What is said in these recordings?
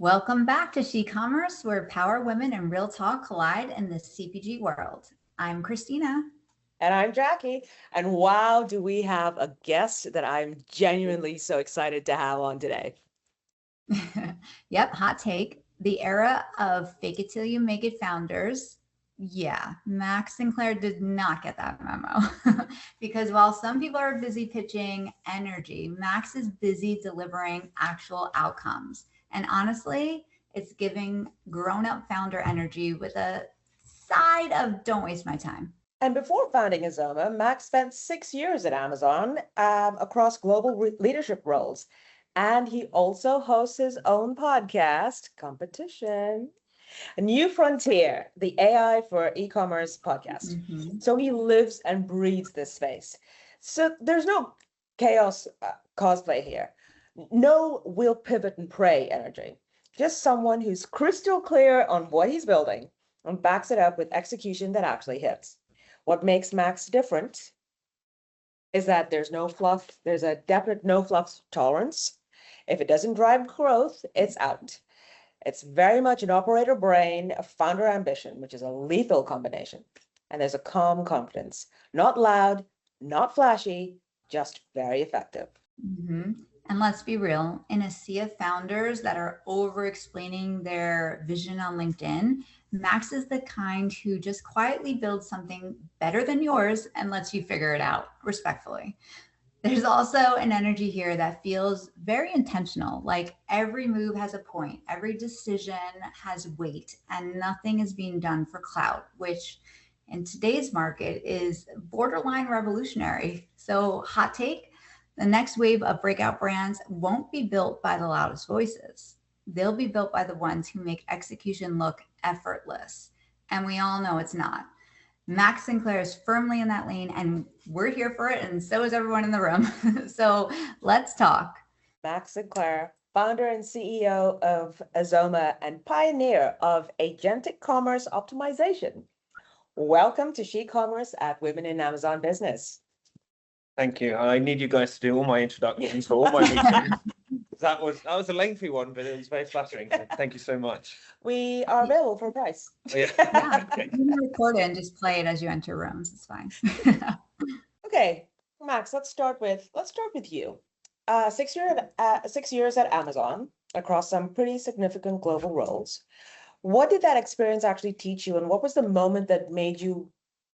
Welcome back to SheCOMMERCE, where power women and real talk collide in the CPG world. I'm Christina. And I'm Jackie. And wow, do we have a guest that I'm genuinely so excited to have on today. Yep, hot take. The era of fake it till you make it founders. Yeah, Max Sinclair did not get that memo. Because while some people are busy pitching energy, Max is busy delivering actual outcomes. And honestly, it's giving grown up founder energy with a side of don't waste my time. And before founding Azoma, Max spent 6 years at Amazon across global leadership roles. And he also hosts his own podcast, Competition, A New Frontier, the AI for e-commerce podcast. So he lives and breathes this space. So there's no chaos cosplay here. No we'll pivot and pray energy. Just someone who's crystal clear on what he's building and backs it up with execution that actually hits. What makes Max different is that there's no fluff. There's a definite no fluff tolerance. If it doesn't drive growth, it's out. It's very much an operator brain, a founder ambition, which is a lethal combination. And there's a calm confidence, not loud, not flashy, just very effective. And let's be real, in a sea of founders that are over explaining their vision on LinkedIn, Max is the kind who just quietly builds something better than yours and lets you figure it out respectfully. There's also an energy here that feels very intentional, like every move has a point, every decision has weight, and nothing is being done for clout, which in today's market is borderline revolutionary. So, hot take, the next wave of breakout brands won't be built by the loudest voices. They'll be built by the ones who make execution look effortless. And we all know it's not. Max Sinclair is firmly in that lane, and we're here for it, and so is everyone in the room. So let's talk. Max Sinclair, founder and CEO of Azoma and pioneer of agentic commerce optimization. Welcome to SheCOMMERCE at Women in Amazon Business. Thank you. I need you guys to do all my introductions for all my meetings. That was a lengthy one, but it was very flattering. So thank you so much. We are available for a price. Yeah, you can record it and just play it as you enter rooms. It's fine. Okay, Max, let's start with you. 6 years at Amazon across some pretty significant global roles. What did that experience actually teach you, and what was the moment that made you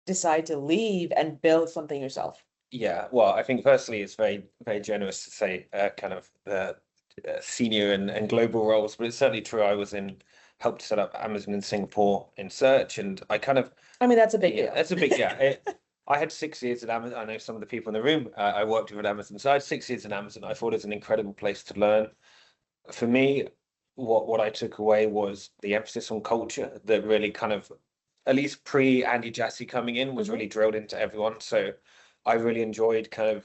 decide to leave and build something yourself? Yeah, well, I think firstly, it's very, very generous to say kind of the senior and global roles, but it's certainly true. I helped set up Amazon in Singapore in search, and that's a big deal. That's a big I had 6 years at Amazon. I know some of the people in the room I worked with at Amazon. So I had 6 years at Amazon. I thought it was an incredible place to learn. For me, what I took away was the emphasis on culture that really kind of, at least pre Andy Jassy coming in, was really drilled into everyone. So I really enjoyed kind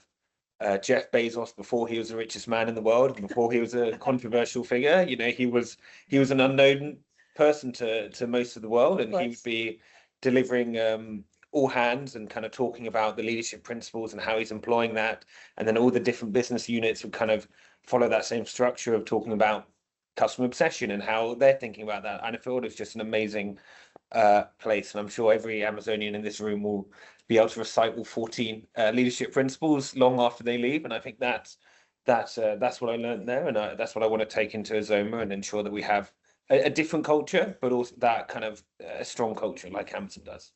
of Jeff Bezos before he was the richest man in the world, before he was a controversial figure. You know, he was an unknown person to most of the world, and he would be delivering all hands and kind of talking about the leadership principles and how he's employing that. And then all the different business units would kind of follow that same structure of talking about customer obsession and how they're thinking about that. And I thought it was just an amazing place. And I'm sure every Amazonian in this room will be able to recite all 14 leadership principles long after they leave. And I think that's what I learned there. And that's what I want to take into Azoma and ensure that we have a different culture, but also that kind of a strong culture like Amazon does.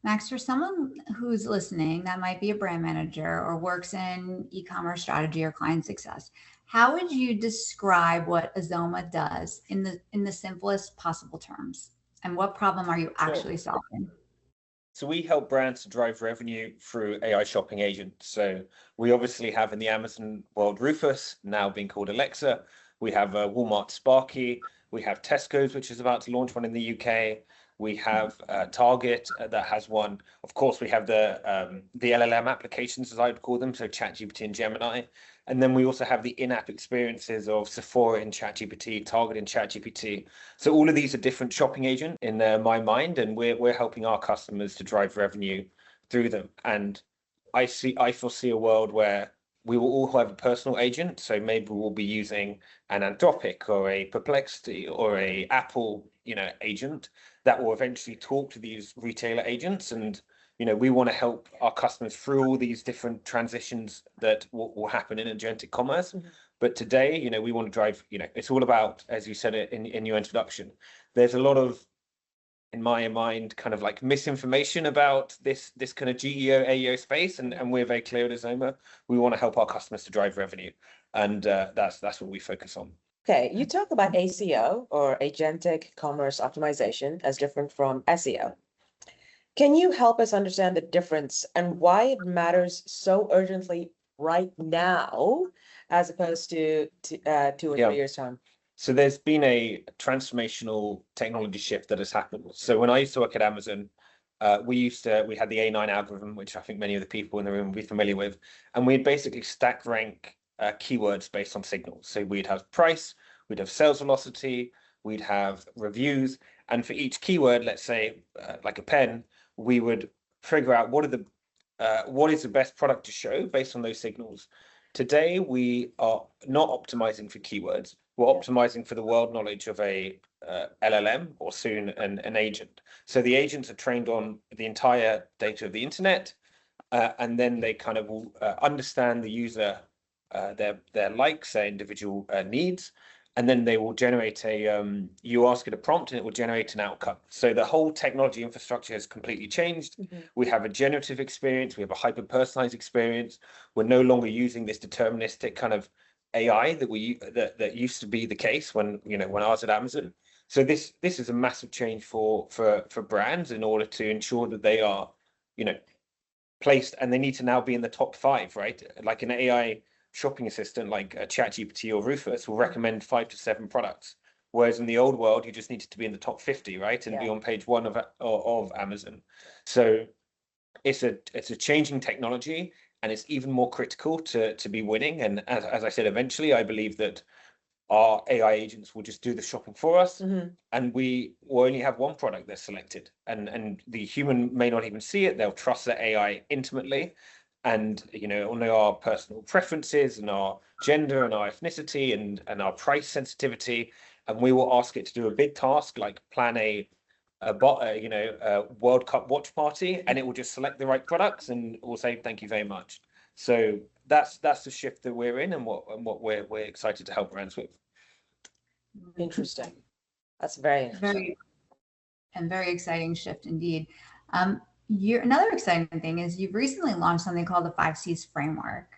Max, for someone who's listening that might be a brand manager or works in e-commerce strategy or client success, how would you describe what Azoma does in the simplest possible terms? And what problem are you actually solving? So we help brands to drive revenue through AI shopping agents. So we obviously have in the Amazon world Rufus, now being called Alexa. We have Walmart Sparky. We have Tesco's, which is about to launch one in the UK. We have Target that has one. Of course, we have the LLM applications, as I would call them, so ChatGPT and Gemini. And then we also have the in-app experiences of Sephora in ChatGPT, Target in ChatGPT. So all of these are different shopping agents in my mind, and we're helping our customers to drive revenue through them. And I foresee a world where we will all have a personal agent. So maybe we'll be using an Anthropic or a Perplexity or a Apple, agent that will eventually talk to these retailer agents. And, we want to help our customers through all these different transitions that will happen in agentic commerce. Mhm. But today, we want to drive, it's all about, as you said it in your introduction, there's a lot of, in my mind, kind of like misinformation about this kind of GEO AEO space, and we're very clear at Azoma. We want to help our customers to drive revenue, and that's what we focus on. Okay, you talk about ACO or agentic commerce optimization as different from SEO. Can you help us understand the difference and why it matters so urgently right now as opposed to 2 or 3 years time? So there's been a transformational technology shift that has happened. So when I used to work at Amazon, we had the A9 algorithm, which I think many of the people in the room will be familiar with, and we'd basically stack rank keywords based on signals. So we'd have price, we'd have sales velocity, we'd have reviews, and for each keyword, let's say like a pen, we would figure out what is the best product to show based on those signals. Today, we are not optimizing for keywords. We're optimizing for the world knowledge of a LLM or soon an agent. So the agents are trained on the entire data of the internet, and then they kind of will understand the user, their likes, their individual needs, and then they will generate you ask it a prompt and it will generate an outcome. So the whole technology infrastructure has completely changed. We have a generative experience, we have a hyper-personalized experience. We're no longer using this deterministic kind of AI that used to be the case when I was at Amazon. So this is a massive change for brands in order to ensure that they are, placed, and they need to now be in the top 5, right? Like an AI shopping assistant like ChatGPT or Rufus will recommend 5 to 7 products, whereas in the old world you just needed to be in the top 50, right, and be on page 1 of Amazon. So it's a changing technology, and it's even more critical to be winning. And as I said, eventually I believe that our AI agents will just do the shopping for us, and we will only have one product that's selected, and the human may not even see it. They'll trust the AI intimately, and will know our personal preferences and our gender and our ethnicity and our price sensitivity, and we will ask it to do a big task like plan a World Cup watch party, and it will just select the right products and will say thank you very much. So that's the shift that we're in, and what we're excited to help brands with. Interesting. That's very interesting. Very exciting shift indeed. Another exciting thing is you've recently launched something called the 5 C's framework,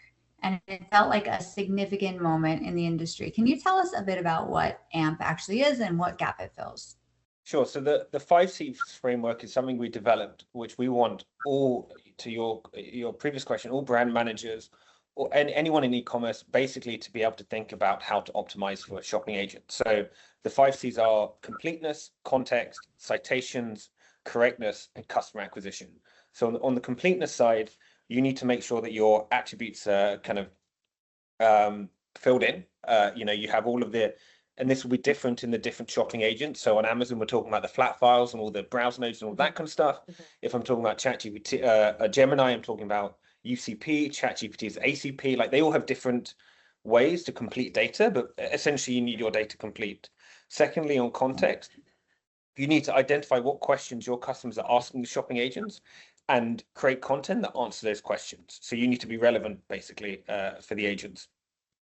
and it felt like a significant moment in the industry. Can you tell us a bit about what AMP actually is and what gap it fills? Sure. So the 5 C's framework is something we developed, which we want all, to your previous question, all brand managers or anyone in e-commerce basically to be able to think about how to optimize for a shopping agent. So the 5 C's are completeness, context, citations, correctness, and customer acquisition. So on the completeness side, you need to make sure that your attributes are kind of filled in. You have all of and this will be different in the different shopping agents. So on Amazon, we're talking about the flat files and all the browse nodes and all that kind of stuff. If I'm talking about ChatGPT, Gemini, I'm talking about UCP, ChatGPT is ACP. Like they all have different ways to complete data, but essentially you need your data complete. Secondly, on context, you need to identify what questions your customers are asking the shopping agents and create content that answers those questions. So you need to be relevant, basically, for the agents.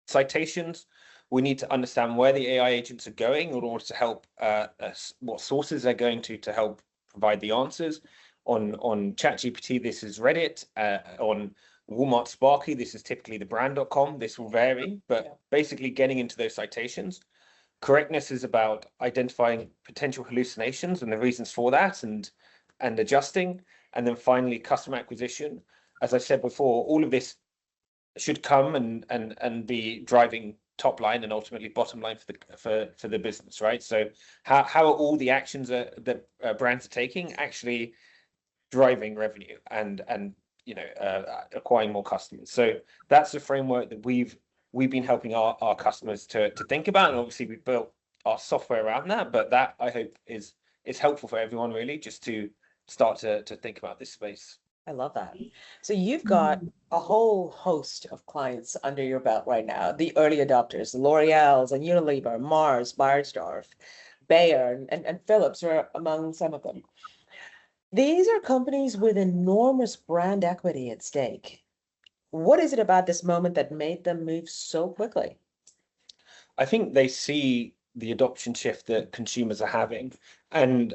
Citations, we need to understand where the AI agents are going in order to help what sources they're going to help provide the answers. On ChatGPT, this is Reddit. On Walmart Sparky, this is typically the brand.com. This will vary, but basically getting into those citations. Correctness is about identifying potential hallucinations and the reasons for that and adjusting. And then finally, customer acquisition. As I said before, all of this should come and be driving top line and ultimately bottom line for the business, right? So how are all the actions that brands are taking actually driving revenue and acquiring more customers? So that's the framework that we've been helping our customers to think about, and obviously we built our software around that. But that, I hope, is helpful for everyone really, just to start to think about this space. I love that. So you've got a whole host of clients under your belt right now, the early adopters, the L'Oreal's and Unilever, Mars, Beiersdorf, Bayer, and Philips are among some of them. These are companies with enormous brand equity at stake. What is it about this moment that made them move so quickly? I think they see the adoption shift that consumers are having, and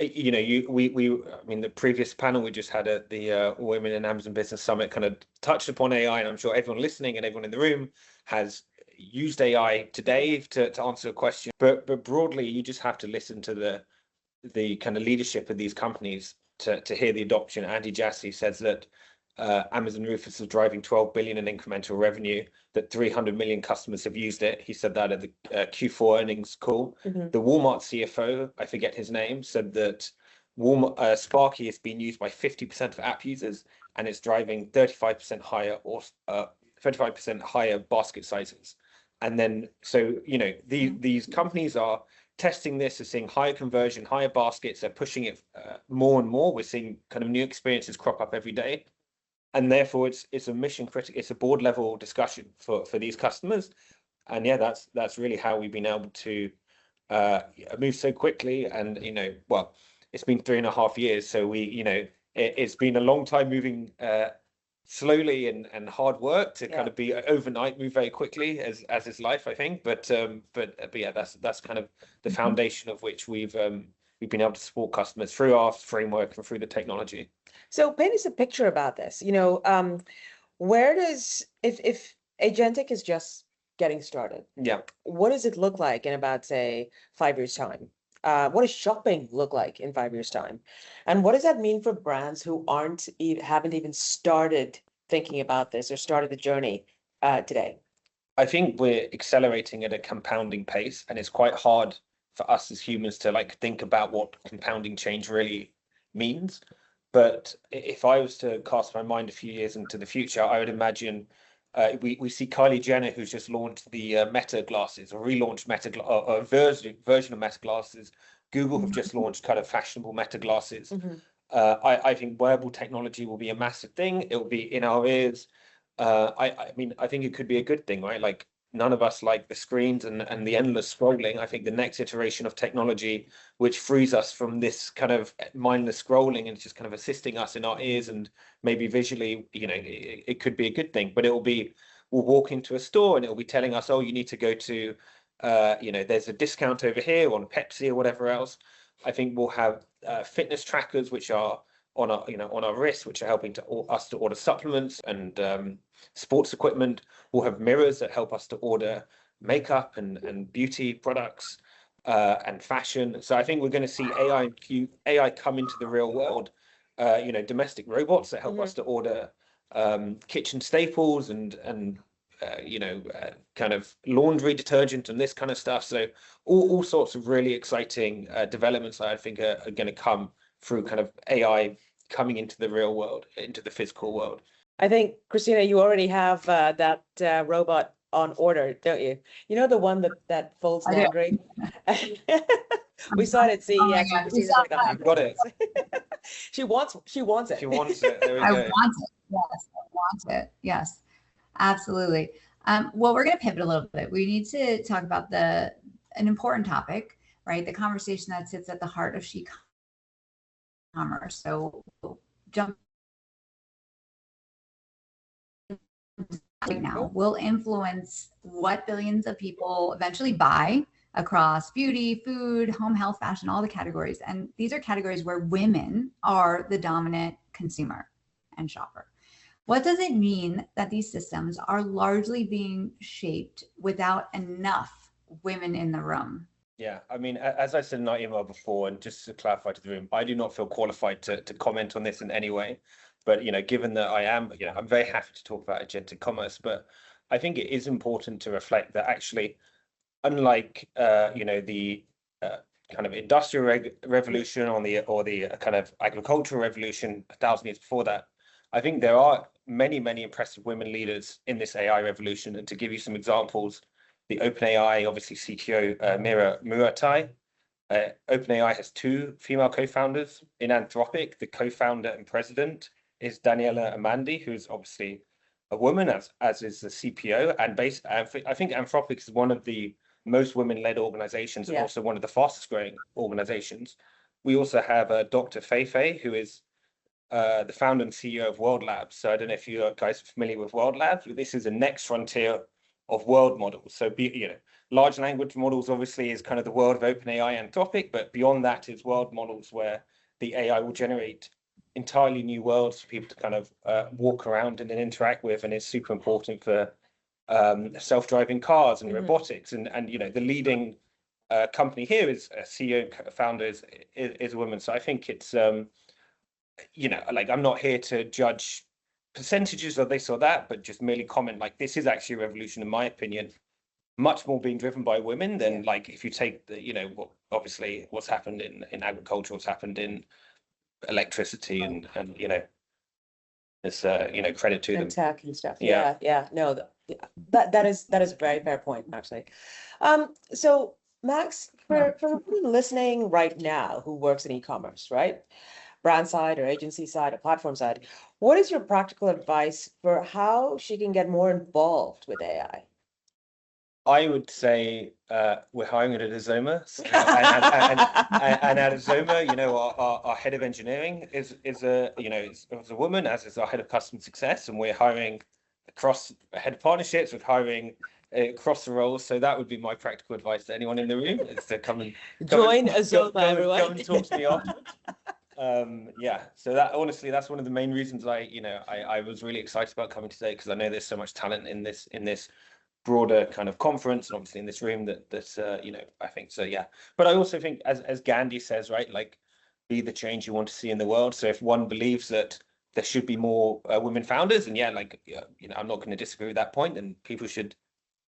you know, I mean, the previous panel we just had at the Women in Amazon Business Summit kind of touched upon AI, and I'm sure everyone listening and everyone in the room has used AI today to answer a question. But broadly, you just have to listen to the kind of leadership of these companies to hear the adoption. Andy Jassy says that Amazon Rufus is driving 12 billion in incremental revenue, that 300 million customers have used it. He said that at the Q4 earnings call. Mhm. The Walmart CFO, I forget his name, said that Walmart Sparky has been used by 50% of app users, and it's driving 35% higher or 35% higher basket sizes. And then, so, you know, these companies are testing this, are seeing higher conversion, higher baskets, they're pushing it more and more. We're seeing kind of new experiences crop up every day. And therefore it's a mission critical, it's a board level discussion for these customers. And yeah, that's really how we've been able to move so quickly. And, you know, well, it's been 3.5 years. So we, you know, it's been a long time moving slowly and hard work to kind of be overnight, move very quickly as is life, I think. But yeah, that's kind of the foundation of which we've been able to support customers through our framework and through the technology. So paint us a picture about this. Where does, if agentic is just getting started, Yeah. what does it look like in about, say, 5 years' time? What does shopping look like in 5 years' time? And what does that mean for brands who haven't even started thinking about this or started the journey today? I think we're accelerating at a compounding pace, and it's quite hard for us as humans to like think about what compounding change really means. But if I was to cast my mind a few years into the future, I would imagine we see Kylie Jenner, who's just launched the Meta glasses, or relaunched Meta a version of Meta glasses. Google have just launched kind of fashionable Meta glasses. I think wearable technology will be a massive thing. It will be in our ears. I mean, I think it could be a good thing, right? Like, none of us like the screens and the endless scrolling. I think the next iteration of technology, which frees us from this kind of mindless scrolling and it's just kind of assisting us in our ears and maybe visually, you know, it could be a good thing. But we'll walk into a store and it'll be telling us, oh, you need to go to, you know, there's a discount over here on Pepsi or whatever else. I think we'll have fitness trackers, which are on our wrists, which are helping us to order supplements and sports equipment. We'll have mirrors that help us to order makeup and beauty products and fashion. So I think we're going to see AI come into the real world. You know, domestic robots that help us to order kitchen staples and you know, kind of laundry detergent and this kind of stuff. So all sorts of really exciting developments that I think are going to come through kind of AI coming into the real world, into the physical world. I think, Christina, you already have that robot on order, don't you? You know, the one that folds laundry? We saw it at CES. Oh my And God, Christina's like, "Oh, You've got it. She wants it. She wants it. There we I go. want it. Yes, I want it. Yes, absolutely. Well, we're going to pivot a little bit. We need to talk about an important topic, right? The conversation that sits at the heart of SHeCOMMERCE. So jump right now will influence what billions of people eventually buy across beauty, food, home health, fashion, all the categories. And these are categories where women are the dominant consumer and shopper. What does it mean that these systems are largely being shaped without enough women in the room? Yeah, I mean, as I said in our email before, and just to clarify to the room, I do not feel qualified to comment on this in any way. But, you know, given that I am, you know, I'm very happy to talk about agentic commerce, but I think it is important to reflect that actually, unlike, you know, the kind of industrial revolution or the kind of agricultural revolution 1,000 years before that, I think there are many, many impressive women leaders in this AI revolution. And to give you some examples, the OpenAI, obviously CTO Mira Muratai. OpenAI has 2 female co-founders. In Anthropic, the co-founder and president is Daniela Amandi, who's obviously a woman, as is the CPO, and I think Anthropic is one of the most women-led organizations, and Yeah. also one of the fastest-growing organizations. We also have Dr. Fei, who is the founder and CEO of World Labs. So I don't know if you guys are familiar with World Labs, but this is the next frontier of world models. So large language models obviously is kind of the world of OpenAI and Anthropic, but beyond that is world models where the AI will generate entirely new worlds for people to kind of walk around and then interact with, and it's super important for self-driving cars and robotics, and the leading company here is CEO founder is a woman. So I think it's like, I'm not here to judge percentages of this or that, but just merely comment like this is actually a revolution, in my opinion, much more being driven by women than like if you take the obviously what's happened in agriculture, what's happened in electricity, and it's credit to them. And tech and stuff. Yeah. No, that is a very fair point, actually. So Max, for everyone listening right now who works in e-commerce, right? Brand side or agency side or platform side, what is your practical advice for how she can get more involved with AI? I would say we're hiring at Azoma, and at Azoma, our head of engineering is a woman, as is our head of customer success, and we're hiring across head of partnerships. We're hiring across the roles. So that would be my practical advice to anyone in the room, is to come and join Azoma, everyone. Come and talk to me afterwards. So that, honestly, that's one of the main reasons I was really excited about coming today, because I know there's so much talent in this broader kind of conference, and obviously in this room that I think so. But I also think, as Gandhi says, right, like, be the change you want to see in the world. So if one believes that there should be more women founders, and I'm not going to disagree with that point, and people should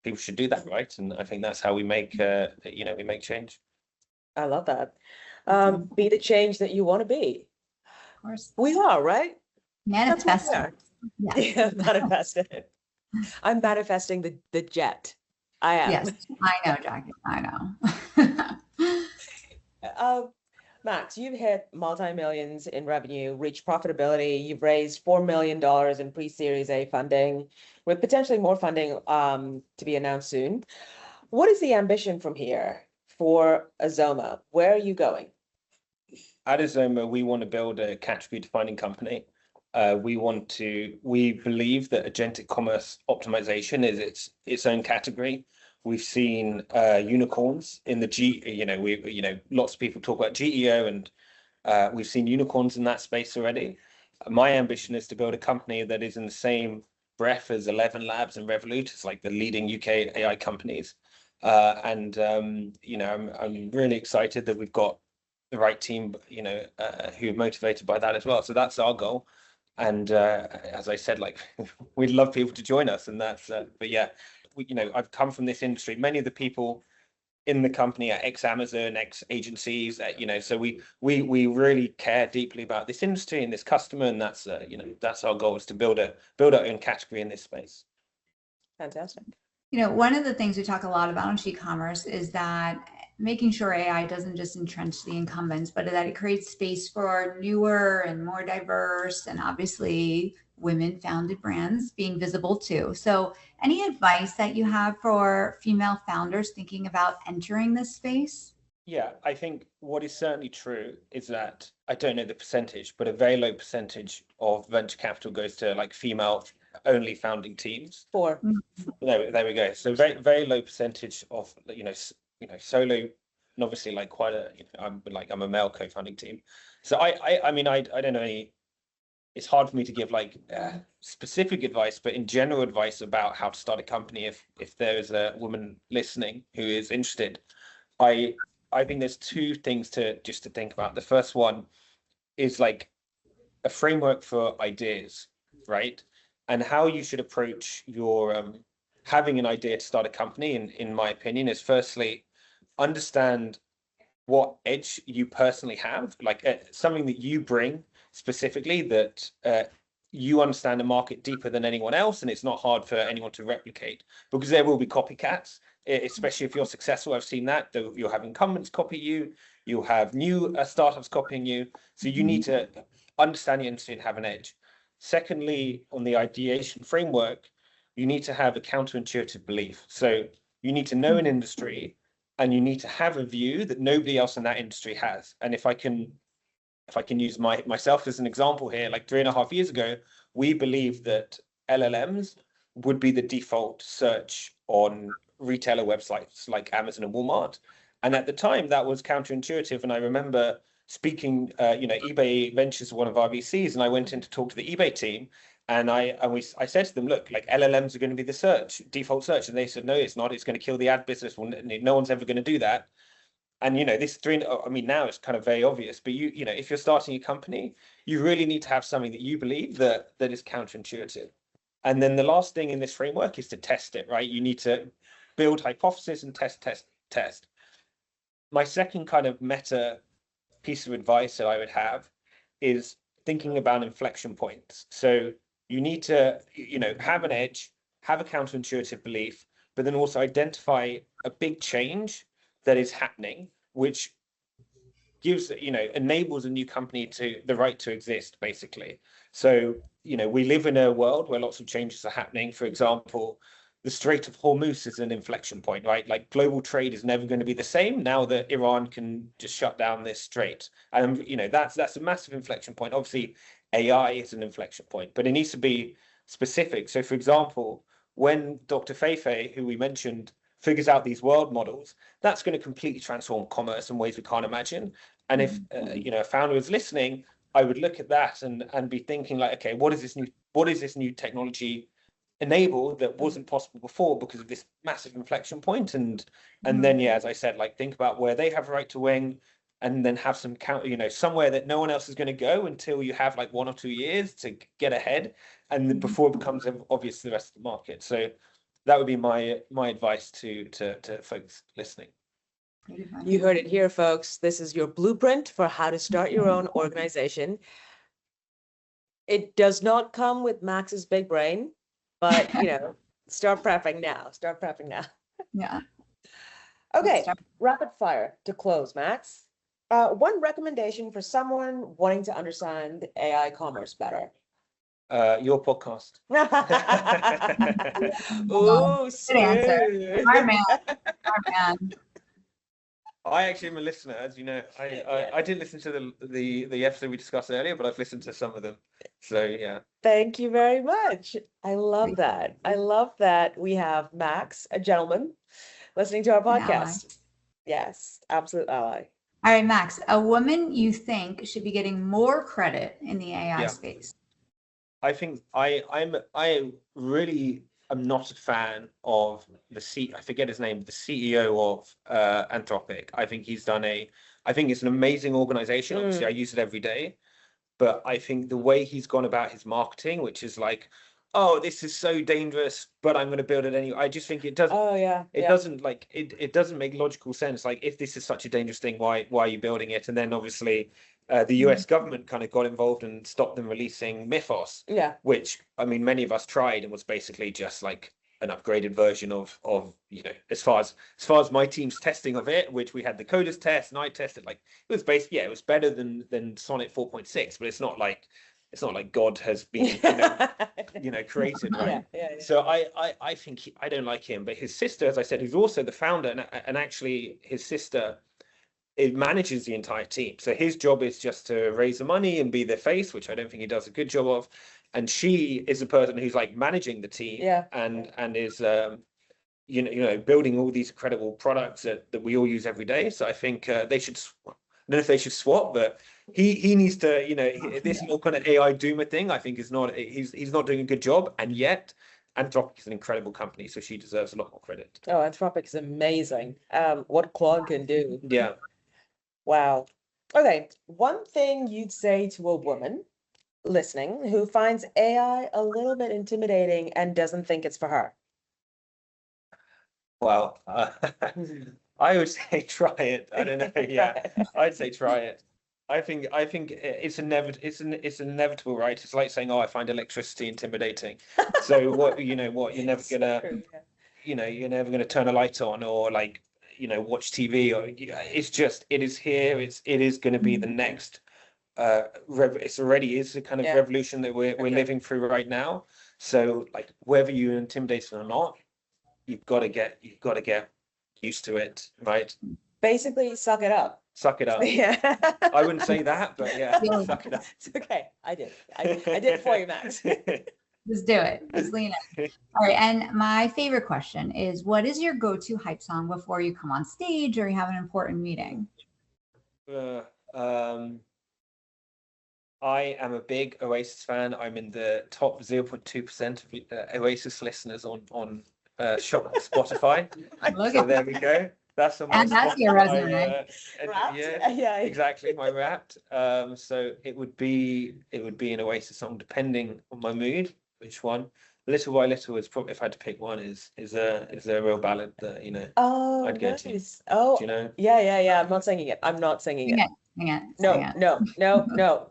do that, right? And I think that's how we make we make change. I love that. Be the change that you want to be. Of course. We are, right? Manifest. Yeah, manifested. I'm manifesting the jet. I am. Yes, I know, Jackie. I know. Max, you've hit multi-millions in revenue, reached profitability. You've raised $4 million in pre-Series A funding, with potentially more funding to be announced soon. What is the ambition from here for Azoma? Where are you going? At Azoma, we want to build a category-defining company. We believe that agentic commerce optimization is its own category. We've seen unicorns in the lots of people talk about GEO, and we've seen unicorns in that space already. My ambition is to build a company that is in the same breath as 11 Labs and Revolut, as like the leading UK AI companies. I'm really excited that we've got the right team, who are motivated by that as well. So that's our goal. And as I said, like, we'd love people to join us, and that's. But yeah, I've come from this industry. Many of the people in the company are ex-Amazon, ex-agencies. So we really care deeply about this industry and this customer, and that's that's our goal, is to build our own category in this space. Fantastic. One of the things we talk a lot about on SHeCOMMERCE is that making sure AI doesn't just entrench the incumbents, but that it creates space for newer and more diverse, and obviously women-founded brands being visible too. So any advice that you have for female founders thinking about entering this space? Yeah, I think what is certainly true is that, I don't know the percentage, but a very low percentage of venture capital goes to like female-only founding teams. 4. There we go. So very, very low percentage of solo, and obviously like quite a I'm a male co-founding team. So I mean I don't know any. It's hard for me to give like specific advice, but in general advice about how to start a company, if there is a woman listening who is interested, I think there's two things to think about. The first one is like a framework for ideas, right? And how you should approach your having an idea to start a company, in my opinion, is firstly understand what edge you personally have, like something that you bring specifically, that you understand the market deeper than anyone else, and it's not hard for anyone to replicate, because there will be copycats, especially if you're successful. I've seen that you'll have incumbents copy you, you'll have new startups copying you. So you need to understand the industry and have an edge. Secondly, on the ideation framework, you need to have a counterintuitive belief. So you need to know an industry and you need to have a view that nobody else in that industry has. And if I can use myself as an example here, like 3.5 years ago, we believed that LLMs would be the default search on retailer websites like Amazon and Walmart. And at the time, that was counterintuitive. And I remember speaking, eBay Ventures, one of our VCs, and I went in to talk to the eBay team. And I said to them, look, like LLMs are going to be the default search. And they said, no, it's not. It's going to kill the ad business. Well, no one's ever going to do that. And this now it's kind of very obvious, but if you're starting a company, you really need to have something that you believe that is counterintuitive. And then the last thing in this framework is to test it, right? You need to build hypothesis and test. My second kind of meta piece of advice that I would have is thinking about inflection points. So you need to, have an edge, have a counterintuitive belief, but then also identify a big change that is happening, which gives, enables a new company to the right to exist, basically. So, we live in a world where lots of changes are happening. For example, the Strait of Hormuz is an inflection point, right? Like global trade is never going to be the same now that Iran can just shut down this strait. And, that's a massive inflection point. Obviously, AI is an inflection point, but it needs to be specific. So, for example, when Dr. Feifei, who we mentioned, figures out these world models, that's going to completely transform commerce in ways we can't imagine. And if a founder is listening, I would look at that and be thinking like, okay, what is this new technology enable that wasn't possible before because of this massive inflection point? And then as I said, like think about where they have a right to win, and then have some somewhere that no one else is going to go until you have like 1 or 2 years to get ahead, and then before it becomes obvious to the rest of the market. So that would be my advice to folks listening. You heard it here, folks. This is your blueprint for how to start your own organization. It does not come with Max's big brain, but start prepping now. Start prepping now. Yeah. Okay, rapid fire to close, Max. One recommendation for someone wanting to understand AI commerce better. Your podcast. Oh, good answer. Our man. I actually am a listener, as you know. I didn't listen to the episode we discussed earlier, but I've listened to some of them. So yeah. Thank you very much. I love that. I love that we have Max, a gentleman, listening to our podcast. Yes, absolute ally. All right, Max, a woman you think should be getting more credit in the AI space? I think I really am not a fan of I forget his name, the CEO of Anthropic. I think it's an amazing organization. Obviously, I use it every day, but I think the way he's gone about his marketing, which is like, oh, this is so dangerous, but I'm going to build it anyway. I just think it doesn't. Oh yeah. Doesn't like it doesn't make logical sense. Like, if this is such a dangerous thing, why are you building it? And then obviously, the US government kind of got involved and stopped them releasing Mythos. Yeah. Which, I mean, many of us tried, and was basically just like an upgraded version of as far as my team's testing of it, which we had the coders test and I tested, like it was it was better than Sonnet 4.6, but it's not like God has been created, right? Yeah. So I think I don't like him, but his sister, as I said, who's also the founder, and actually his sister, it manages the entire team. So his job is just to raise the money and be the face, which I don't think he does a good job of. And she is the person who's like managing the team, and is building all these incredible products that we all use every day. So I think they should. I don't know if they should swap, but he needs to. This whole kind of AI doomer thing, I think, is not. He's not doing a good job, and yet Anthropic is an incredible company, so she deserves a lot more credit. Oh, Anthropic is amazing. What Claude can do. Yeah. Wow. Okay, one thing you'd say to a woman listening who finds AI a little bit intimidating and doesn't think it's for her. Well, I would say try it. I don't know. Yeah, I'd say try it. I think it's inevitable, right? It's like saying, "Oh, I find electricity intimidating." So you're never gonna, True, you're never gonna turn a light on or like, watch TV, or it is here. It is going to be the next it's already is the kind of Yeah. revolution that we're Okay. living through right now. So like whether you're intimidated or not, you've got to get used to it, right? Basically, suck it up. Suck it up. Yeah. I wouldn't say that, but yeah, Yeah. suck it up. It's okay. I did. I did it for you, Max. Just do it. Just lean in. All right. And my favorite question is, what is your go-to hype song before you come on stage or you have an important meeting? I am a big Oasis fan. I'm in the top 0.2% of Oasis listeners on Spotify. Look So at there we go. That's on my And that's your Spotify, resume. Wrapped? yeah, Yeah. exactly, my Wrapped. So it would be an Oasis song depending on my mood. Which one? Little by Little is probably, if I had to pick one, is a real ballad that Oh, I'd go to. nice. Oh, Do you know? yeah. I'm not singing it. I'm not singing Sing it. it. Sing it. No, Sing it.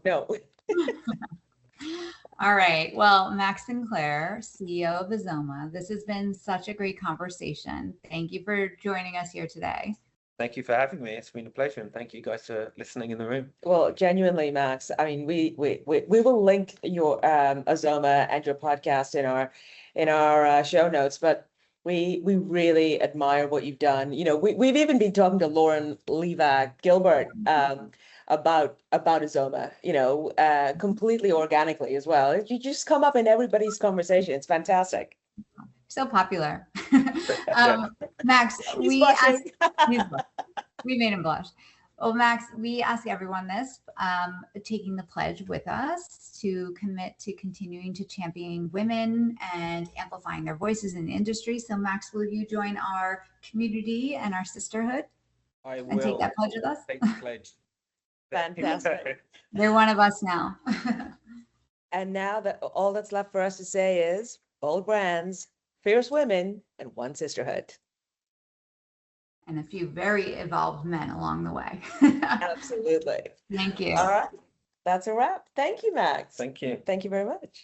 no. All right. Well, Max Sinclair, CEO of Azoma, this has been such a great conversation. Thank you for joining us here today. Thank you for having me. It's been a pleasure, and thank you guys for listening in the room. Well, genuinely, Max. I mean, we will link your Azoma and your podcast in our show notes, but we really admire what you've done. You know, we've even been talking to Lauren Levac Gilbert about Azoma, completely organically as well. You just come up in everybody's conversation. It's fantastic. So popular. Yeah. Max, He's we blushing. we made him blush. Well, Max, we ask everyone this, taking the pledge with us to commit to continuing to champion women and amplifying their voices in the industry. So, Max, will you join our community and our sisterhood I and take will that pledge with us? take the pledge. Fantastic. They're one of us now. And now that all that's left for us to say is bold brands, fierce women, and one sisterhood. And a few very evolved men along the way. Absolutely. Thank you. All right. That's a wrap. Thank you, Max. Thank you. Thank you very much.